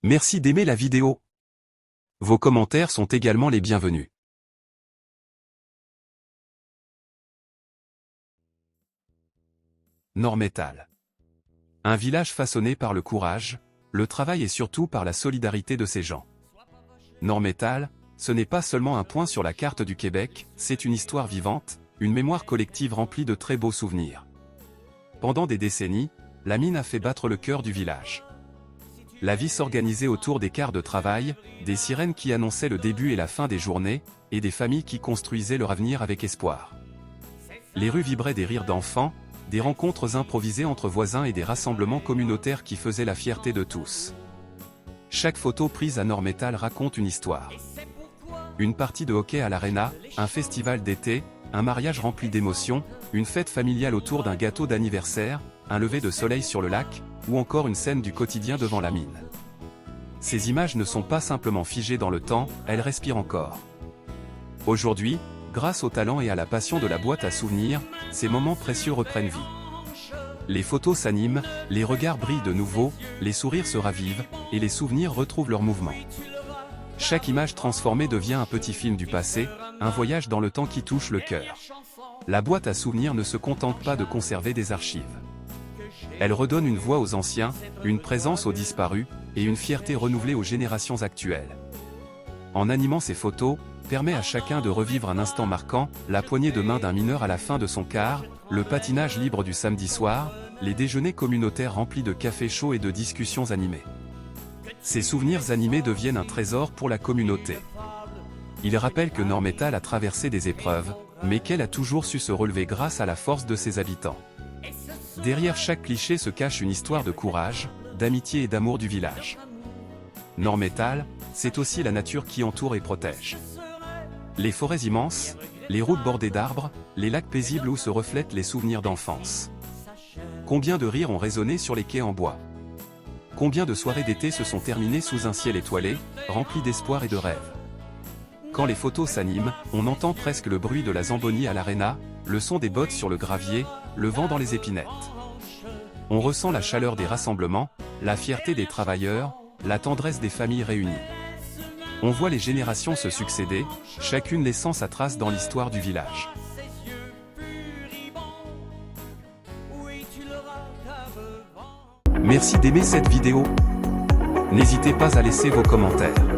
Merci d'aimer la vidéo. Vos commentaires sont également les bienvenus. Nord-Métal. Un village façonné par le courage, le travail et surtout par la solidarité de ses gens. Nord-Métal, ce n'est pas seulement un point sur la carte du Québec, c'est une histoire vivante, une mémoire collective remplie de très beaux souvenirs. Pendant des décennies, la mine a fait battre le cœur du village. La vie s'organisait autour des quarts de travail, des sirènes qui annonçaient le début et la fin des journées, et des familles qui construisaient leur avenir avec espoir. Les rues vibraient des rires d'enfants, des rencontres improvisées entre voisins et des rassemblements communautaires qui faisaient la fierté de tous. Chaque photo prise à Nord-Métal raconte une histoire. Une partie de hockey à l'Arena, un festival d'été, un mariage rempli d'émotions, une fête familiale autour d'un gâteau d'anniversaire, un lever de soleil sur le lac, ou encore une scène du quotidien devant la mine. Ces images ne sont pas simplement figées dans le temps, elles respirent encore. Aujourd'hui, grâce au talent et à la passion de la boîte à souvenirs, ces moments précieux reprennent vie. Les photos s'animent, les regards brillent de nouveau, les sourires se ravivent, et les souvenirs retrouvent leur mouvement. Chaque image transformée devient un petit film du passé, un voyage dans le temps qui touche le cœur. La boîte à souvenirs ne se contente pas de conserver des archives. Elle redonne une voix aux anciens, une présence aux disparus, et une fierté renouvelée aux générations actuelles. En animant ces photos, permet à chacun de revivre un instant marquant, la poignée de main d'un mineur à la fin de son quart, le patinage libre du samedi soir, les déjeuners communautaires remplis de café chaud et de discussions animées. Ces souvenirs animés deviennent un trésor pour la communauté. Ils rappellent que Nord-Métal a traversé des épreuves, mais qu'elle a toujours su se relever grâce à la force de ses habitants. Derrière chaque cliché se cache une histoire de courage, d'amitié et d'amour du village. Nord-Métal, c'est aussi la nature qui entoure et protège. Les forêts immenses, les routes bordées d'arbres, les lacs paisibles où se reflètent les souvenirs d'enfance. Combien de rires ont résonné sur les quais en bois? Combien de soirées d'été se sont terminées sous un ciel étoilé, rempli d'espoir et de rêves? Quand les photos s'animent, on entend presque le bruit de la Zamboni à l'Arena, le son des bottes sur le gravier, le vent dans les épinettes. On ressent la chaleur des rassemblements, la fierté des travailleurs, la tendresse des familles réunies. On voit les générations se succéder, chacune laissant sa trace dans l'histoire du village. Merci d'aimer cette vidéo. N'hésitez pas à laisser vos commentaires.